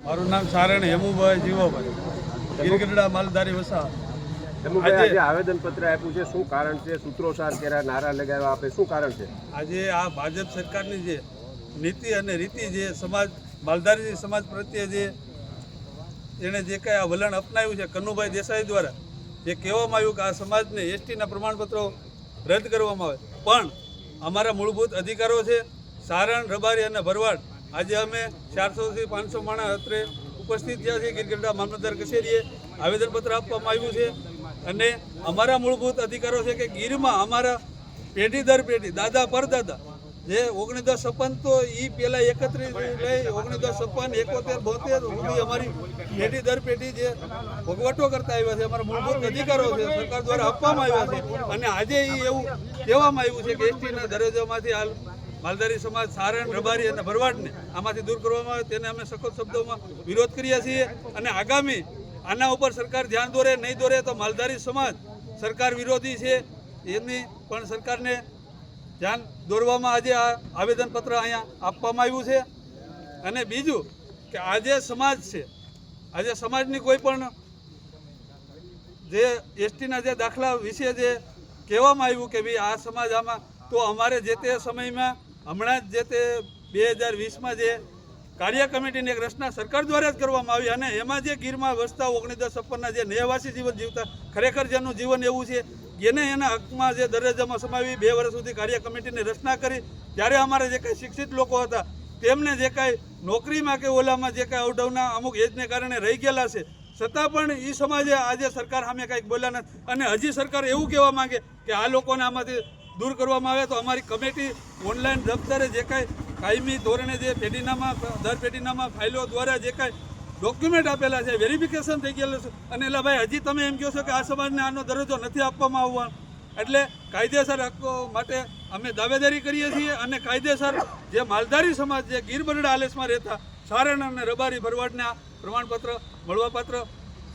મારું નામ સારણ હેમુભાઈ જીવાભાઈ, ગીરગઢડા માલધારી વસા. આજે આવેદનપત્ર આપ્યું છે, શું કારણ છે? સૂત્રોચ્ચાર કર્યા, નારા લગાવ્યા, આપે શું કારણ છે? આજે આ ભાજપ સરકારની જે નીતિ અને રીતિ જે સમાજ માલધારી સમાજ પ્રત્યે જે એણે જે કાંઈ આ વલણ અપનાવ્યું છે કનુભાઈ દેસાઈ દ્વારા, જે કહેવામાં આવ્યું કે આ સમાજને એસટીના પ્રમાણપત્રો રદ કરવામાં આવે, પણ અમારા મૂળભૂત અધિકારો છે સારણ, રબારી અને ભરવાડ. આજે અમે 400 થી 500 માણસ અત્રે ઉપસ્થિત થયા છે. ગીરગઢડા મામલતદાર કચેરીએ આવેદનપત્ર આપવામાં આવ્યું છે અને અમારા મૂળભૂત અધિકારો છે કે ગીરમાં અમારા પેઢી દર પેઢી, દાદા પરદાદા જે 1956 તો એ પહેલાં 31 લઈ 1956, 71, 72 સુધી અમારી પેઢી દર પેઢી જે ભોગવટો કરતા આવ્યા છે, અમારા મૂળભૂત અધિકારો છે સરકાર દ્વારા આપવામાં આવ્યા છે. અને આજે એ એવું કહેવામાં આવ્યું છે કે એસટીના દરજ્જામાંથી હાલ માલધારી સમાજ સારણ, રબારી અને ભરવાડને આમાંથી દૂર કરવામાં આવે, તેને અમે સખત શબ્દોમાં વિરોધ કરીએ છીએ. અને આગામી આના ઉપર સરકાર ધ્યાન દોરે નહીં દોરે તો માલધારી સમાજ સરકાર વિરોધી છે, એની પણ સરકારને ધ્યાન દોરવામાં આજે આ આવેદનપત્ર અહીંયા આપવામાં આવ્યું છે. અને બીજું કે આજે સમાજ છે, આજે સમાજની કોઈ પણ જે એસટીના જે દાખલા વિશે જે કહેવામાં આવ્યું કે ભાઈ આ સમાજ આમાં, તો અમારે જે તે સમયમાં હમણાં જ જે તે 2020માં જે કાર્ય કમિટીની એક રચના સરકાર દ્વારા જ કરવામાં આવી અને એમાં જે ગીરમાં વસતા 1956ના જે નેહવાસી જીવન જીવતા, ખરેખર જેનું જીવન એવું છે જેને એના હકમાં જે દરજ્જામાં સમાવી 2 વર્ષ સુધી કાર્ય કમિટીની રચના કરી, ત્યારે અમારા જે કાંઈ શિક્ષિત લોકો હતા તેમને જે કાંઈ નોકરીમાં કે ઓલામાં જે કાંઈ અવડવના અમુક એજને કારણે રહી ગયેલા છે, છતાં પણ એ સમાજે આજે સરકાર સામે કાંઈક બોલ્યા નથી. અને હજી સરકાર એવું કહેવા માંગે કે આ લોકોને આમાંથી દૂર કરવામાં આવે તો અમારી કમિટી ઓનલાઈન દફતરે જે કાંઈ કાયમી ધોરણે જે પેઢીનામાં દર પેઢીનામાં ફાઇલો દ્વારા જે કાંઈ ડોક્યુમેન્ટ આપેલા છે, વેરિફિકેશન થઈ ગયેલું છે, અને એટલે ભાઈ હજી તમે એમ કહો છો કે આ સમાજને આનો દરજ્જો નથી આપવામાં આવવાનો. એટલે કાયદેસર હક્કો માટે અમે દાવેદારી કરીએ છીએ અને કાયદેસર જે માલધારી સમાજ જે ગીરબરડા આલેસમાં રહેતા સારણ અને રબારી ભરવાડને આ પ્રમાણપત્ર મળવાપાત્ર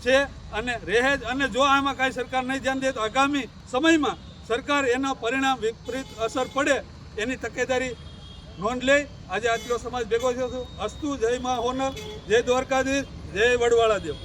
છે અને રહે જ. અને જો આમાં કાંઈ સરકાર નહીં ધ્યાન દે તો આગામી સમયમાં સરકાર એના પરિણામ વિપરીત અસર પડે એની તકેદારી નોંધ લે. આજે આટલો સમાજ ભેગો થયો છું. અસ્તુ. જય મા હોનર, જય દ્વારકાધીશ, જય વડવાળા દેવ.